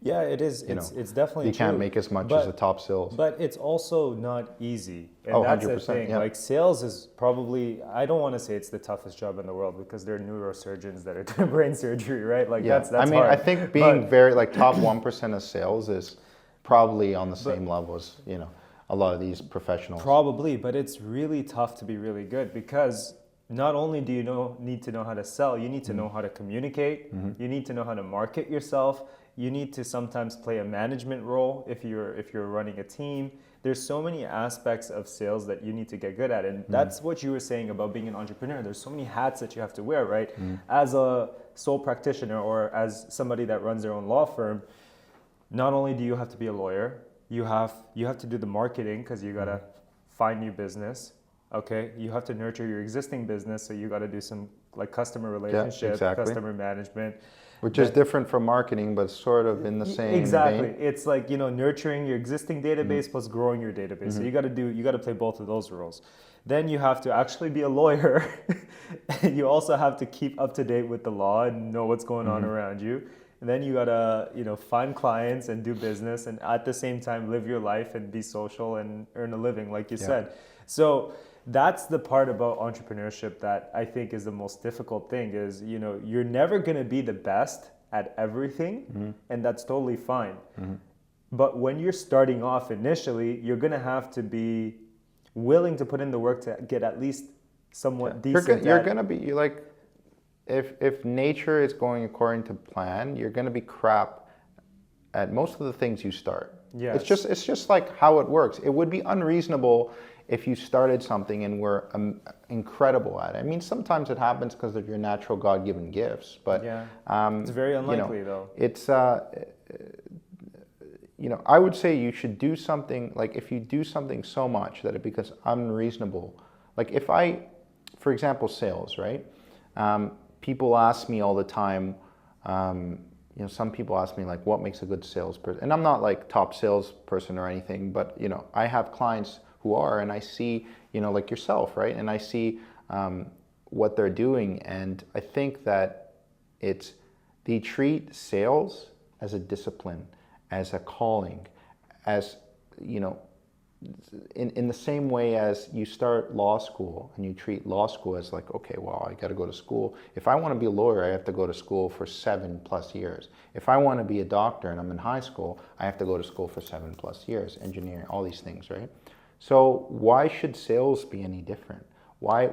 Yeah, it is. It's definitely you true. can't make as much as the top sales. But it's also not easy. And Oh, that's 100%, the thing. yeah. Like sales is probably, I don't want to say it's the toughest job in the world because there are neurosurgeons that are doing brain surgery, right? Like that's I mean, hard. I think being very like top 1% of sales is probably on the same level as, a lot of these professionals. Probably, but it's really tough to be really good because not only do you need to know how to sell, you need to know how to communicate, you need to know how to market yourself, you need to sometimes play a management role if you're running a team. There's so many aspects of sales that you need to get good at, and that's what you were saying about being an entrepreneur. There's so many hats that you have to wear, right? As a sole practitioner or as somebody that runs their own law firm, not only do you have to be a lawyer, you have to do the marketing because you gotta find new business. Okay, you have to nurture your existing business, so you got to do some like customer relationship, customer management. Which is different from marketing, but sort of in the same Exactly. vein. It's like, nurturing your existing database plus growing your database. So you got to play both of those roles. Then you have to actually be a lawyer. You also have to keep up to date with the law and know what's going on around you. And then you got to, find clients and do business and at the same time live your life and be social and earn a living, like you said. So that's the part about entrepreneurship that I think is the most difficult thing is, you're never going to be the best at everything, and that's totally fine. But when you're starting off initially, you're going to have to be willing to put in the work to get at least somewhat decent. You're going to be like, if nature is going according to plan, you're going to be crap at most of the things you start. Yes. It's just like how it works. It would be unreasonable if you started something and were incredible at it. I mean, sometimes it happens because of your natural God-given gifts, but it's very unlikely though. It's I would say you should do something, like if you do something so much that it becomes unreasonable. Like if for example, sales, right? People ask me all the time, some people ask me like, what makes a good salesperson? And I'm not like top salesperson or anything, but I have clients who are, and I see, like yourself, right? And I see what they're doing, and I think that they treat sales as a discipline, as a calling, as, in the same way as you start law school and you treat law school as like, okay, well, I got to go to school. If I want to be a lawyer, I have to go to school for 7+ years. If I want to be a doctor and I'm in high school, I have to go to school for 7+ years, engineering, all these things, right? So why should sales be any different? I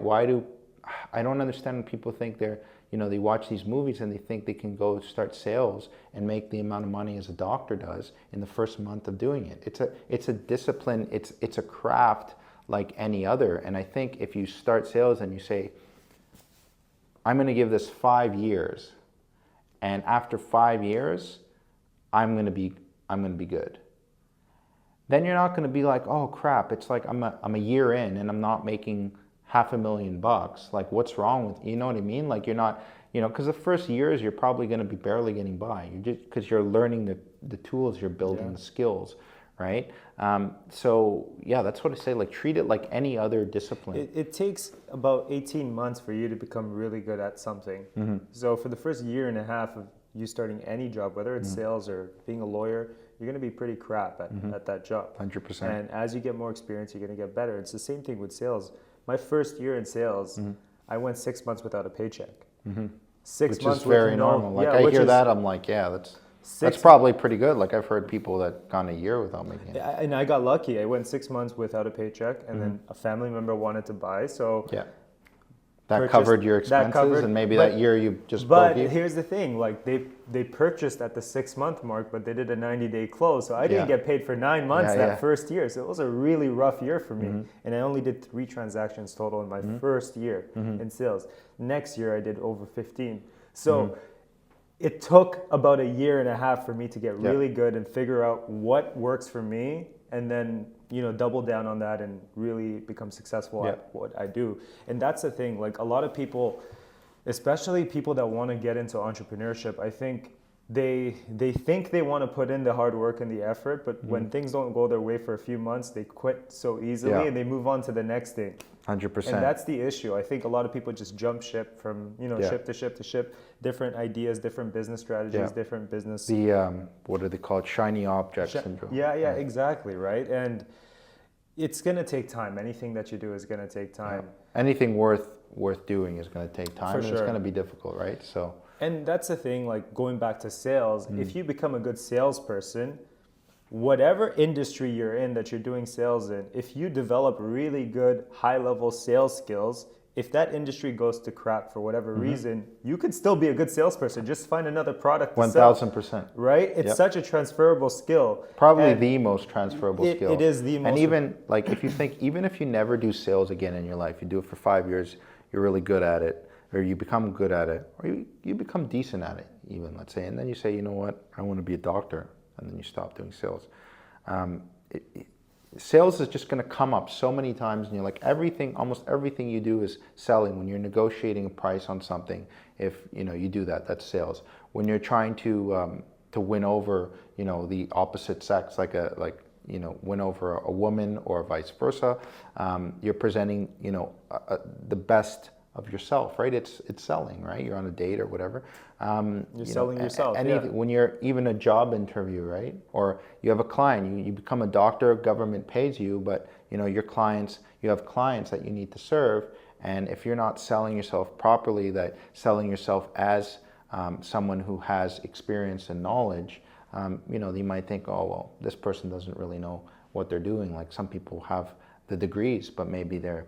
don't understand when people think they watch these movies and they think they can go start sales and make the amount of money as a doctor does in the first month of doing it. It's a discipline, it's a craft like any other. And I think if you start sales and you say, I'm going to give this 5 years, and after 5 years, I'm going to be good. Then you're not going to be like, oh crap, it's like I'm a year in and I'm not making $500,000. Like, what's wrong with you? Know what I mean? Like, you're not, because the first years you're probably going to be barely getting by. Because you're learning the tools, you're building the skills, right? So yeah, that's what I say. Like, treat it like any other discipline. It takes about 18 months for you to become really good at something. So for the first year and a half of you starting any job, whether it's sales or being a lawyer, you're going to be pretty crap at that job. 100%. And as you get more experience, you're going to get better. It's the same thing with sales. My first year in sales, I went 6 months without a paycheck. 6 months, which is very normal. Like, I hear that, I'm like, yeah, that's probably pretty good. Like, I've heard people that gone a year without making it. And I got lucky. I went 6 months without a paycheck, and then a family member wanted to buy, so yeah. That covered your expenses, and maybe that year you just broke even. But here's the thing, like they purchased at the 6-month mark, but they did a 90-day close, so I didn't get paid for 9 months that first year. So it was a really rough year for me, and I only did 3 transactions total in my first year in sales. Next year I did over 15. So it took about a year and a half for me to get really good and figure out what works for me, and then double down on that and really become successful at what I do. And that's the thing, like a lot of people, especially people that want to get into entrepreneurship, I think they think they want to put in the hard work and the effort, but when things don't go their way for a few months, they quit so easily and they move on to the next thing. 100%. And that's the issue. I think a lot of people just jump ship from ship to ship to ship, different ideas, different business strategies, different business. The what are they called? Shiny object syndrome. Yeah, exactly, right. And it's gonna take time. Anything that you do is gonna take time. Anything worth doing is gonna take time, and sure. it's gonna be difficult, right? So. And that's the thing. Like going back to sales, if you become a good salesperson, whatever industry you're in that you're doing sales in, if you develop really good high-level sales skills, if that industry goes to crap for whatever reason, you could still be a good salesperson. Just find another product to sell. 1000%. Right? It's such a transferable skill. Probably the most transferable skill. It is the most. And even like if you think, even if you never do sales again in your life, you do it for 5 years, you're really good at it, or you become good at it, or you become decent at it even, let's say, and then you say, you know what, I want to be a doctor, and then you stop doing sales. Sales is just going to come up so many times, and you're like, almost everything you do is selling. When you're negotiating a price on something, if you do that, that's sales. When you're trying to win over the opposite sex, win over a woman or vice versa, you're presenting the best of yourself, right? It's selling, right? You're on a date or whatever. You're selling yourself. When you're even a job interview, right? Or you have a client, you become a doctor, government pays you, but you have clients that you need to serve. And if you're not selling yourself properly, selling yourself as someone who has experience and knowledge, you might think, oh, well, this person doesn't really know what they're doing. Like some people have the degrees, but maybe they're,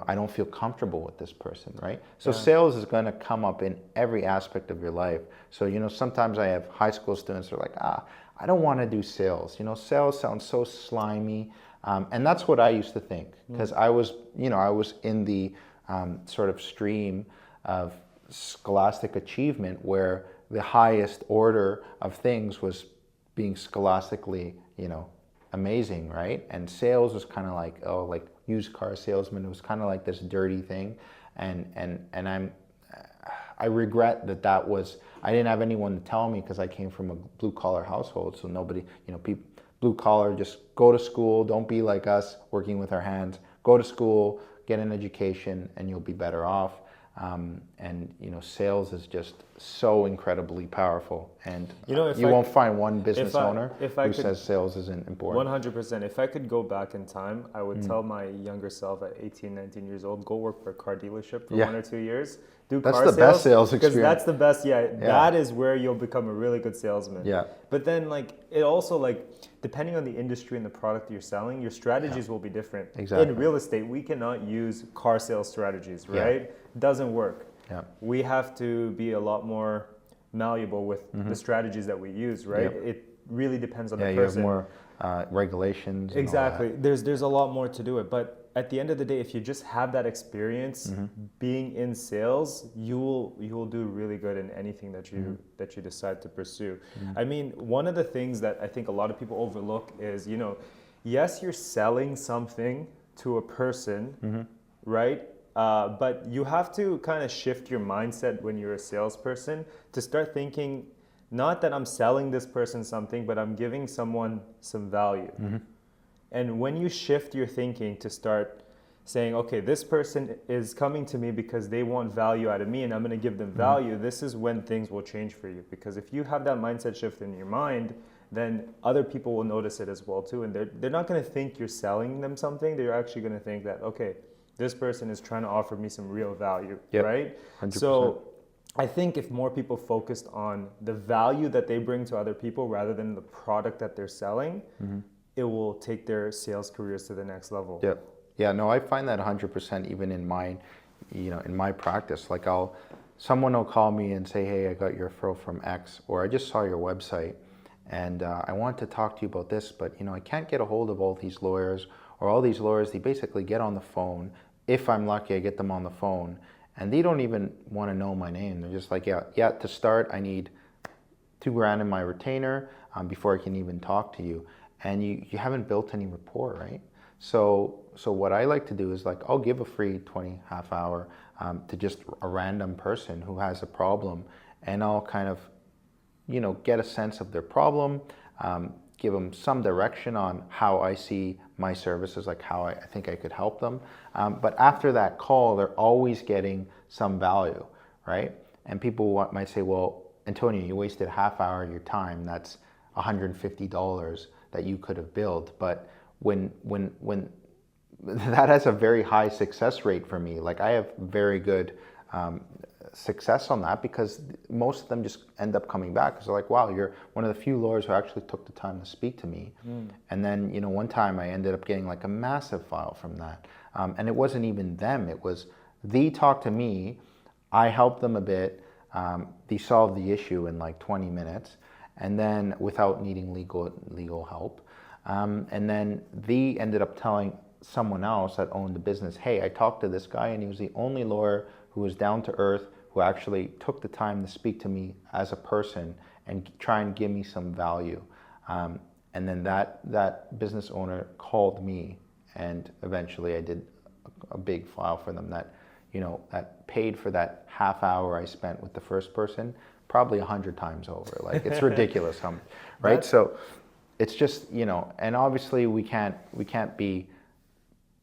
I don't feel comfortable with this person, right? So sales is going to come up in every aspect of your life. So, sometimes I have high school students who are like, I don't want to do sales. Sales sounds so slimy. And that's what I used to think, because I was in the sort of stream of scholastic achievement where the highest order of things was being scholastically, amazing, right? And sales was kind of like, used car salesman. It was kind of like this dirty thing, and I regret that was, I didn't have anyone to tell me, because I came from a blue collar household. So nobody, people, blue collar, just go to school. Don't be like us, working with our hands. Go to school, get an education, and you'll be better off. Sales is just so incredibly powerful, and you won't find one business owner who says sales isn't important. 100%. If I could go back in time, I would tell my younger self at 18, 19 years old, go work for a car dealership for 1 or 2 years. That's the best sales experience. Because that's the best, that is where you'll become a really good salesman. Yeah. But then it also depending on the industry and the product you're selling, your strategies will be different. Exactly. In real estate, we cannot use car sales strategies, right? It doesn't work. Yeah. We have to be a lot more malleable with the strategies that we use, right? Yep. It really depends on the person. You have more regulations. Exactly. There's a lot more to do it, but at the end of the day, if you just have that experience being in sales, you will do really good in anything that you decide to pursue. I mean, one of the things that I think a lot of people overlook is, yes, you're selling something to a person, right? But you have to kind of shift your mindset when you're a salesperson to start thinking, not that I'm selling this person something, but I'm giving someone some value. And when you shift your thinking to start saying, okay, this person is coming to me because they want value out of me and I'm going to give them value, this is when things will change for you. Because if you have that mindset shift in your mind, then other people will notice it as well too. And they're not going to think you're selling them something. They're actually going to think that, okay, this person is trying to offer me some real value, right? 100%. So I think if more people focused on the value that they bring to other people rather than the product that they're selling, it will take their sales careers to the next level. Yeah, no, I find that 100% even in my, in my practice. Like someone will call me and say, hey, I got your referral from X, or I just saw your website and I want to talk to you about this, but I can't get a hold of all these lawyers, or all these lawyers, they basically get on the phone. If I'm lucky, I get them on the phone and they don't even want to know my name. They're just like, yeah, to start, I need $2,000 in my retainer before I can even talk to you. And you haven't built any rapport, right? So what I like to do is, like, I'll give a free 20 half hour to just a random person who has a problem, and I'll kind of, get a sense of their problem, give them some direction on how I see my services, like how I think I could help them. But after that call, they're always getting some value, right? And people might say, well, Antonio, you wasted a half hour of your time. That's $150 that you could have billed. But when that has a very high success rate for me. Like, I have very good success on that, because most of them just end up coming back because they're like, wow, you're one of the few lawyers who actually took the time to speak to me. And then, one time I ended up getting like a massive file from that. And it wasn't even them. It was, they talked to me, I helped them a bit, they solved the issue in like 20 minutes, and then without needing legal help. And then they ended up telling someone else that owned the business, hey, I talked to this guy and he was the only lawyer who was down to earth, who actually took the time to speak to me as a person and try and give me some value. And then that business owner called me, and eventually I did a big file for them that, that paid for that half hour I spent with the first person, probably 100 times over. Like, it's ridiculous how much, right? So it's just, and obviously we can't be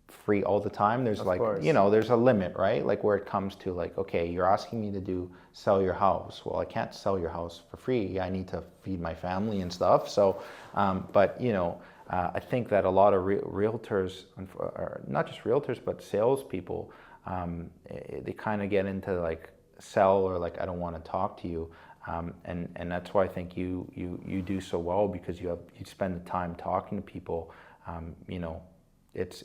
free all the time. There's there's a limit, right? Like, where it comes to, like, okay, you're asking me to sell your house. Well, I can't sell your house for free. I need to feed my family and stuff. So, but I think that a lot of realtors, or not just realtors, but salespeople, they kind of get into like sell, or like, I don't want to talk to you. And that's why I think you do so well, because you spend the time talking to people. It's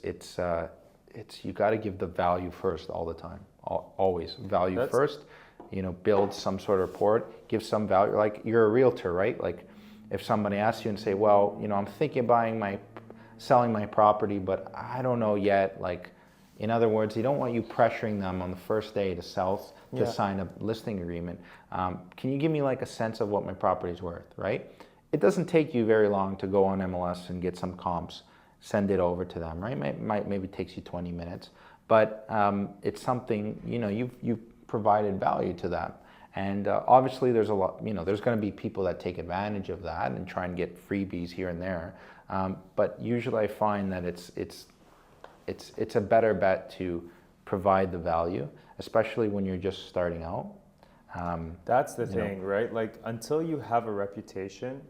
you got to give the value first all the time. Always value first. Build some sort of rapport, give some value. Like, you're a realtor, right? Like, if somebody asks you and say, well, I'm thinking of selling my property, but I don't know yet. Like, in other words, they don't want you pressuring them on the first day to sign a listing agreement. Can you give me like a sense of what my property is worth, right? It doesn't take you very long to go on MLS and get some comps, send it over to them, right? Maybe it takes you 20 minutes, but it's something, you've provided value to them. And obviously there's a lot, there's going to be people that take advantage of that and try and get freebies here and there. But usually I find that it's a better bet to provide the value, especially when you're just starting out. That's the thing, right? Like, until you have a reputation,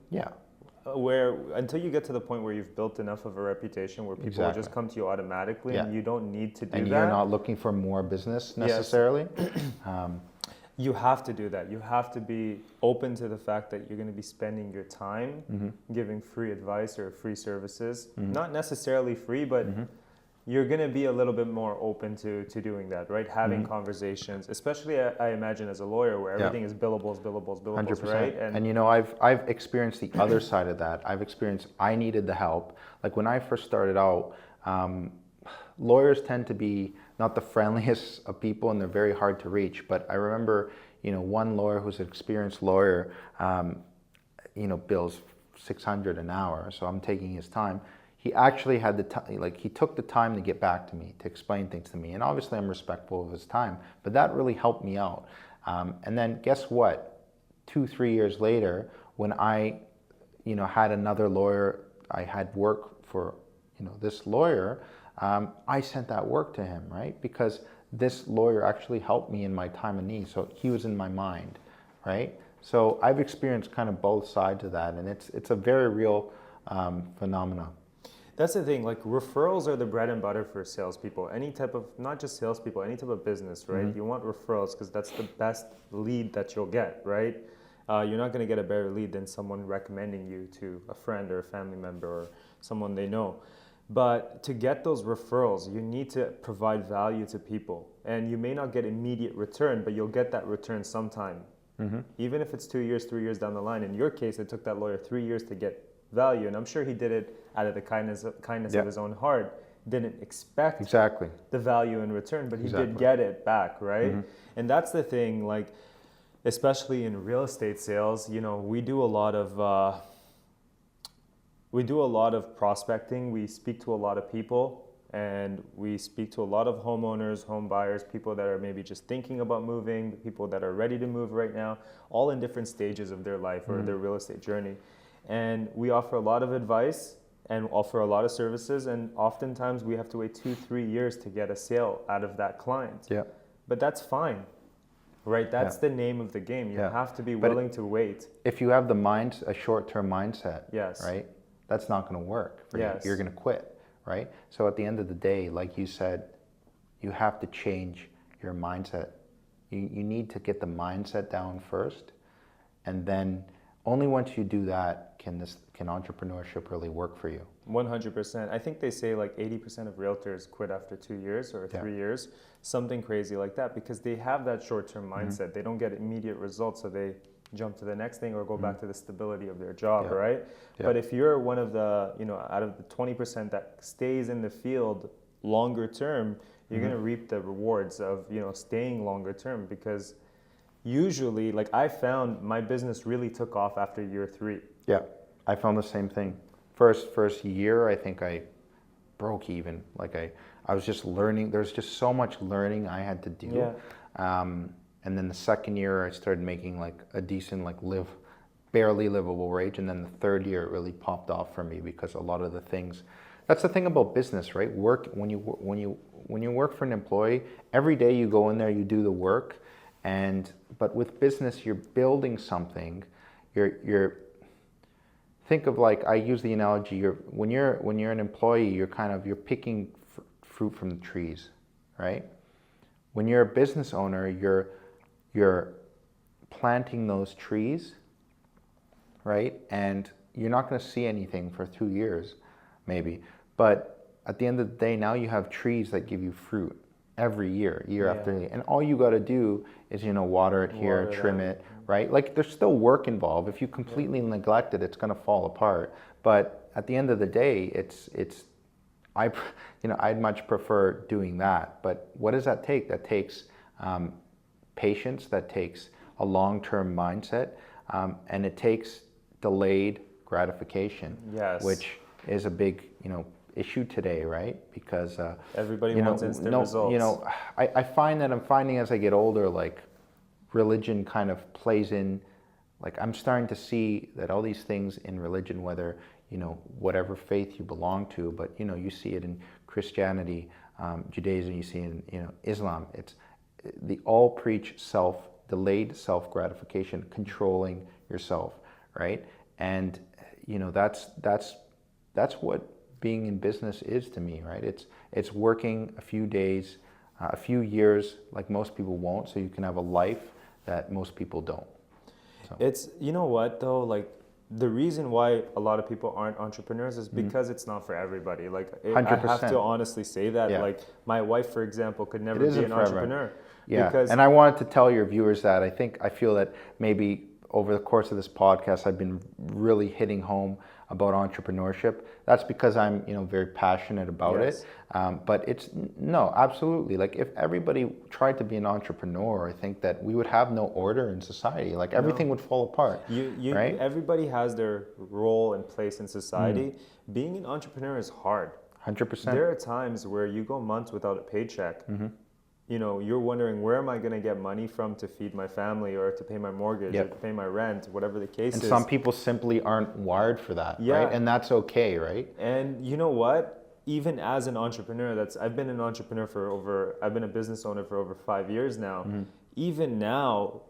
until you get to the point where you've built enough of a reputation where people will just come to you automatically, and you don't need to do that. And you're not looking for more business necessarily. Yes. You have to do that. You have to be open to the fact that you're going to be spending your time giving free advice or free services. Not necessarily free, but you're going to be a little bit more open to doing that, right? Having conversations, especially I imagine as a lawyer, where everything is billables, 100%. Right? And I've experienced the other side of that. I needed the help. Like, when I first started out, lawyers tend to be not the friendliest of people, and they're very hard to reach. But I remember, one lawyer who's an experienced lawyer, bills $600 an hour. So I'm taking his time. He actually had the time, like, he took the time to get back to me, to explain things to me. And obviously I'm respectful of his time, but that really helped me out. And then guess what? 2-3 years later, when I, had another lawyer, I had work for, this lawyer, I sent that work to him, right? Because this lawyer actually helped me in my time of need. So he was in my mind, right? So I've experienced kind of both sides of that, and it's a very real phenomenon. That's the thing, like, referrals are the bread and butter for salespeople. Any type of, not just salespeople, any type of business, right? You want referrals because that's the best lead that you'll get, right? You're not going to get a better lead than someone recommending you to a friend or a family member or someone they know. But to get those referrals, you need to provide value to people. And you may not get immediate return, but you'll get that return sometime. Even if it's 2 years, 3 years down the line. In your case, it took that lawyer 3 years to get value, and I'm sure he did it out of the kindness of his own heart. didn't expect Exactly. the value in return, but he did Exactly. get it back, right? And that's the thing, like, especially in real estate sales, you know, we do a lot of prospecting. We speak to a lot of people, and we speak to a lot of homeowners, home buyers, people that are maybe just thinking about moving, people that are ready to move right now, all in different stages of their life or their real estate journey. And we offer a lot of advice and offer a lot of services, and oftentimes we have to wait 2-3 years to get a sale out of that client. Yeah. But that's fine, right? That's Yeah. the name of the game. You Yeah. have to be But willing to wait. If you have a short-term mindset, Yes. right, that's not going to work for you. Yes. You're going to quit, right? So at the end of the day, like you said, you have to change your mindset. You need to get the mindset down first, and then only once you do that can entrepreneurship really work for you. 100%. I think they say like 80% of realtors quit after 2 years or 3 years, something crazy like that, because they have that short-term mindset. They don't get immediate results, so they jump to the next thing or go back to the stability of their job, right? But if you're one of the, you know, out of the 20% that stays in the field longer term, you're going to reap the rewards of, you know, staying longer term, because usually, like, I found my business really took off after year 3. Yeah, I found the same thing. First year, I think I broke even. Like I was just learning. There's just so much learning I had to do. Yeah. And then the second year, I started making like a decent, like barely livable wage. And then the third year, it really popped off for me, because a lot of the things. That's the thing about business, right? Work when you work for an employee, every day you go in there, you do the work, but with business, you're building something. You're think of, like, I use the analogy, when you're an employee, you're picking fruit from the trees, right? When you're a business owner, you're planting those trees, right? And you're not going to see anything for 2 years, maybe. But at the end of the day, now you have trees that give you fruit every year after year. And all you got to do is, water it here, trim it, right? Like, there's still work involved. If you completely neglect it, it's going to fall apart. But at the end of the day, I'd much prefer doing that. But what does that take? That takes patience. That takes a long-term mindset, and it takes delayed gratification, which is a big, issue today, right? Because everybody wants instant results. I find that I'm finding as I get older, like, religion kind of plays in. Like, I'm starting to see that all these things in religion, whether whatever faith you belong to, but you see it in Christianity, Judaism, you see it in Islam. They all preach delayed self gratification, controlling yourself, right? And that's what being in business is to me, right? It's working a few days, a few years, like most people won't, so you can have a life that most people don't. So. It's, what though, like, the reason why a lot of people aren't entrepreneurs is because it's not for everybody. Like, I have to honestly say that. Yeah. Like, my wife, for example, could never be an entrepreneur. Yeah, and I wanted to tell your viewers that I feel that maybe over the course of this podcast, I've been really hitting home about entrepreneurship. That's because I'm, very passionate about it. But absolutely. Like, if everybody tried to be an entrepreneur, I think that we would have no order in society. Like, everything would fall apart. Right? Everybody has their role and place in society. Being an entrepreneur is hard. 100%. There are times where you go months without a paycheck. You're wondering, where am I going to get money from to feed my family or to pay my mortgage or to pay my rent, whatever the case is. And some people simply aren't wired for that, right? And that's okay, right? And you know what? Even as an entrepreneur, I've been a business owner for over 5 years now. Even now,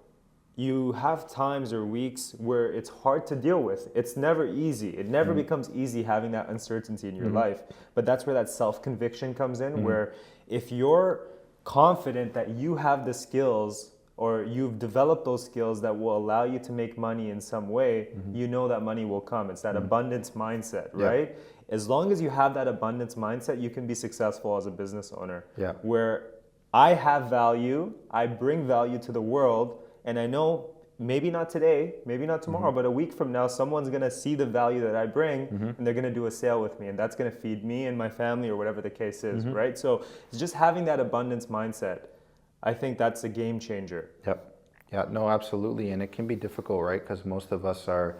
you have times or weeks where it's hard to deal with. It's never easy. It never becomes easy having that uncertainty in your life. But that's where that self-conviction comes in, where if you're confident that you have the skills or you've developed those skills that will allow you to make money in some way, that money will come. It's that abundance mindset, right? As long as you have that abundance mindset, you can be successful as a business owner. Where I have value, I bring value to the world, and I know maybe not today, maybe not tomorrow, but a week from now, someone's going to see the value that I bring and they're going to do a sale with me, and that's going to feed me and my family or whatever the case is, right? So it's just having that abundance mindset. I think that's a game changer. Yep. Yeah, no, absolutely. And it can be difficult, right? Because most of us are,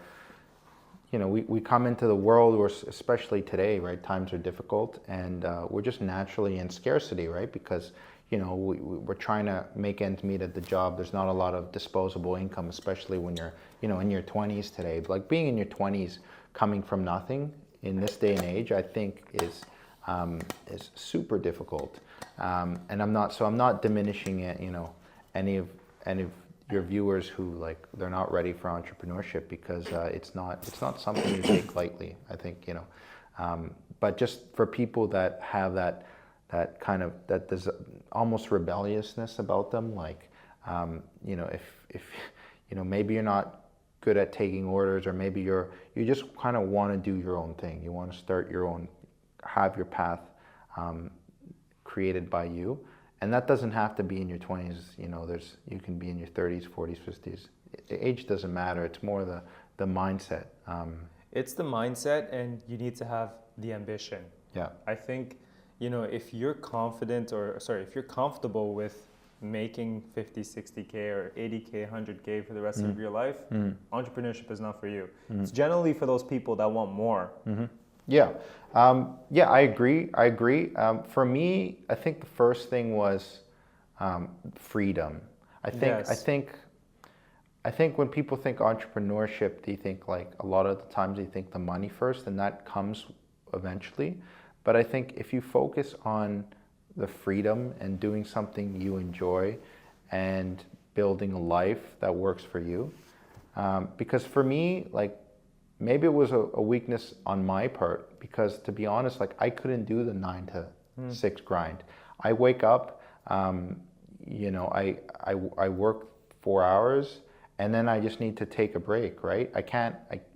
you know, we come into the world, or especially today, right? Times are difficult, and we're just naturally in scarcity, right? Because, you know, we're trying to make ends meet at the job. There's not a lot of disposable income, especially when you're, you know, in your 20s today. Like being in your 20s, coming from nothing in this day and age, I think is super difficult. And I'm not diminishing it, you know, any of your viewers who like they're not ready for entrepreneurship, because it's not something you take lightly, I think, you know. But just for people that have that kind of, that there's almost rebelliousness about them, like you know, if you know, maybe you're not good at taking orders, or maybe you just kind of want to do your own thing. You want to start your own, have your path created by you. And that doesn't have to be in your 20s, you know, you can be in your 30s, 40s, 50s. Age doesn't matter, it's more the mindset. It's the mindset, and you need to have the ambition. Yeah. I think, you know, if you're confident, if you're comfortable with making 50, 60K or 80K, 100K for the rest of your life, entrepreneurship is not for you. It's generally for those people that want more. Yeah, yeah, I agree. For me, I think the first thing was freedom. I think when people think entrepreneurship, they think like a lot of the times they think the money first, and that comes eventually. But I think if you focus on the freedom and doing something you enjoy and building a life that works for you, because for me, like, maybe it was a weakness on my part, because to be honest, like I couldn't do the 9 to 6 grind. I wake up, you know, I work 4 hours, and then I just need to take a break, right?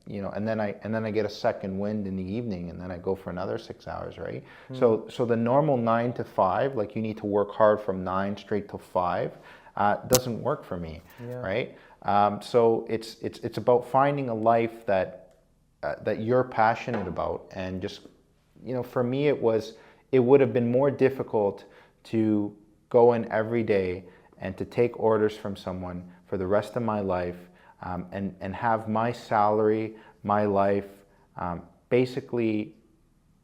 You know, and then I get a second wind in the evening, and then I go for another 6 hours, right? So the normal 9 to 5, like you need to work hard from 9 straight to 5, doesn't work for me, right? So it's about finding a life that you're passionate about, and just, you know, for me it would have been more difficult to go in every day and to take orders from someone for the rest of my life, and have my salary, my life, basically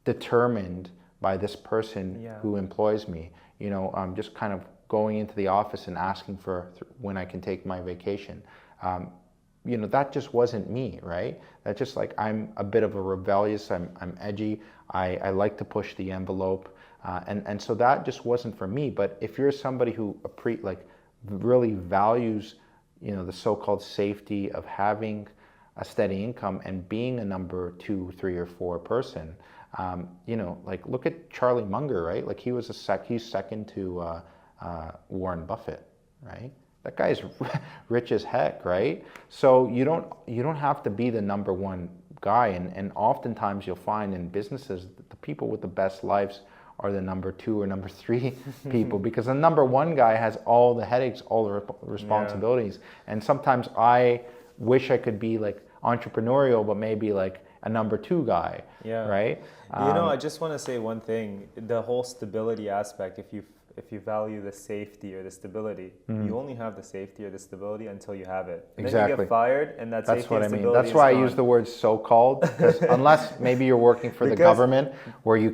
determined by this person who employs me. You know, just kind of going into the office and asking for when I can take my vacation. You know, that just wasn't me, right? That's just like, I'm a bit of a rebellious, I'm edgy, I like to push the envelope, and so that just wasn't for me. But if you're somebody who really values, you know, the so-called safety of having a steady income and being a number 2, 3, or 4 person, you know, like look at Charlie Munger, right? Like he's second to Warren Buffett, right? That guy's rich as heck, right? So you don't have to be the number 1 guy, and oftentimes you'll find in businesses that the people with the best lives are the number 2 or number 3 people, because the number 1 guy has all the headaches, all the responsibilities. And sometimes I wish I could be like entrepreneurial, but maybe like a number 2 guy, right? You know, I just want to say one thing: the whole stability aspect. If you value the safety or the stability, you only have the safety or the stability until you have it. And then you get fired, and that's safety and stability. That's why I use the word so-called, because unless maybe you're working for the government, where you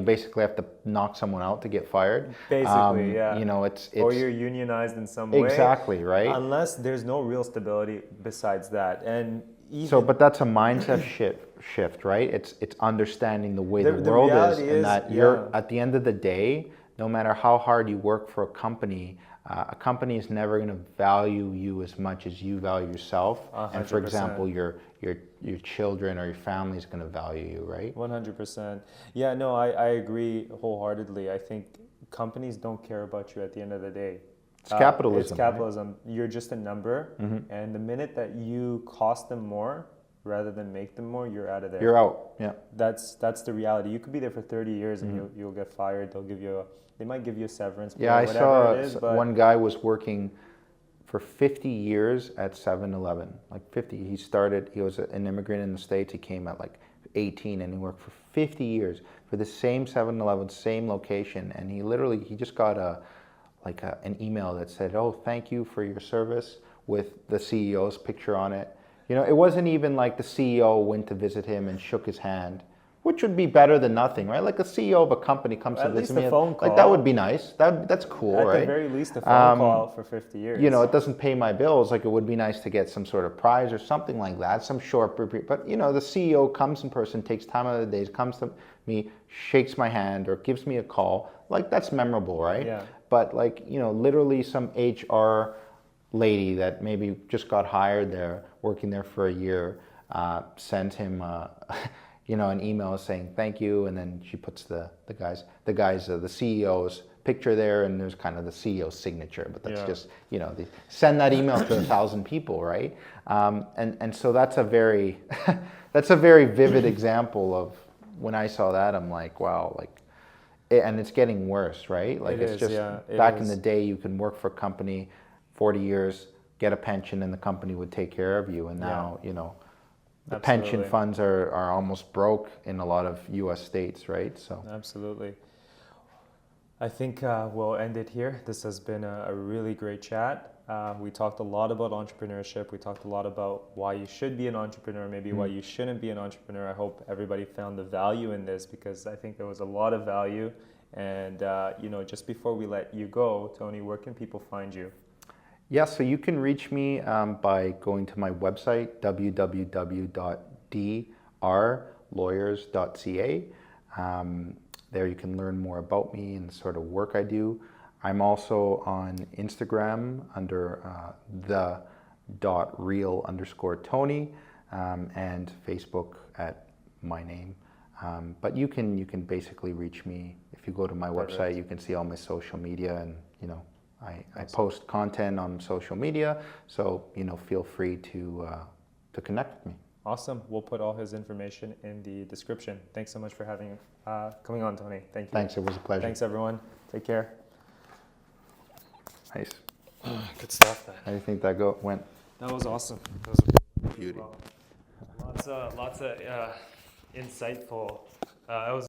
basically have to knock someone out to get fired. Basically, you know, it's or you're unionized in some way. Exactly, right? Unless there's no real stability besides that, and but that's a mindset shift, right? It's understanding the way the world is, and that you're at the end of the day, no matter how hard you work for a company is never going to value you as much as you value yourself. 100%. And for example, your children or your family is going to value you, right? 100%. Yeah, no, I agree wholeheartedly. I think companies don't care about you at the end of the day. It's capitalism. It's capitalism. Right? You're just a number, and the minute that you cost them more rather than make them more, you're out of there. You're out. Yeah. That's the reality. You could be there for 30 years and you'll get fired. They might give you a severance. Yeah, I saw one guy was working for 50 years at 7-Eleven. Like 50, he was an immigrant in the States. He came at like 18 and he worked for 50 years for the same 7-Eleven, same location. And he just got an email that said, "Oh, thank you for your service," with the CEO's picture on it. It wasn't even like the CEO went to visit him and shook his hand, which would be better than nothing, right? Like a CEO of a company comes to visit me. At least a phone call. Like that would be nice. That's cool, right? At the very least, a phone call for 50 years. It doesn't pay my bills. Like it would be nice to get some sort of prize or something like that, some short, but the CEO comes in person, takes time out of the day, comes to me, shakes my hand or gives me a call. Like that's memorable, right? Yeah. But like, literally some HR lady that maybe just got hired there, working there for a year, sent him an email saying thank you, and then she puts the CEO's picture there, and there's kind of the CEO's signature, but that's just they send that email to 1,000 people, right? And so that's a very that's a very vivid example of when I saw that, I'm like, wow, like, and it's getting worse, right? Like back in the day, you can work for a company 40 years, get a pension, and the company would take care of you, and now the pension funds are almost broke in a lot of U.S. states, right? So absolutely. I think we'll end it here. This has been a really great chat. We talked a lot about entrepreneurship. We talked a lot about why you should be an entrepreneur, maybe why you shouldn't be an entrepreneur. I hope everybody found the value in this, because I think there was a lot of value. And just before we let you go, Tony, where can people find you? Yeah, so you can reach me by going to my website, www.drlawyers.ca. There you can learn more about me and the sort of work I do. I'm also on Instagram under the.real_Tony and Facebook at my name. But you can basically reach me. If you go to my website, you can see all my social media, and I post content on social media, so feel free to connect with me. Awesome. We'll put all his information in the description. Thanks so much for coming on, Tony. Thank you. Thanks. It was a pleasure. Thanks, everyone. Take care. Nice. Good stuff, man. How do you think that went? That was awesome. That was Beauty. Lots of insightful. That was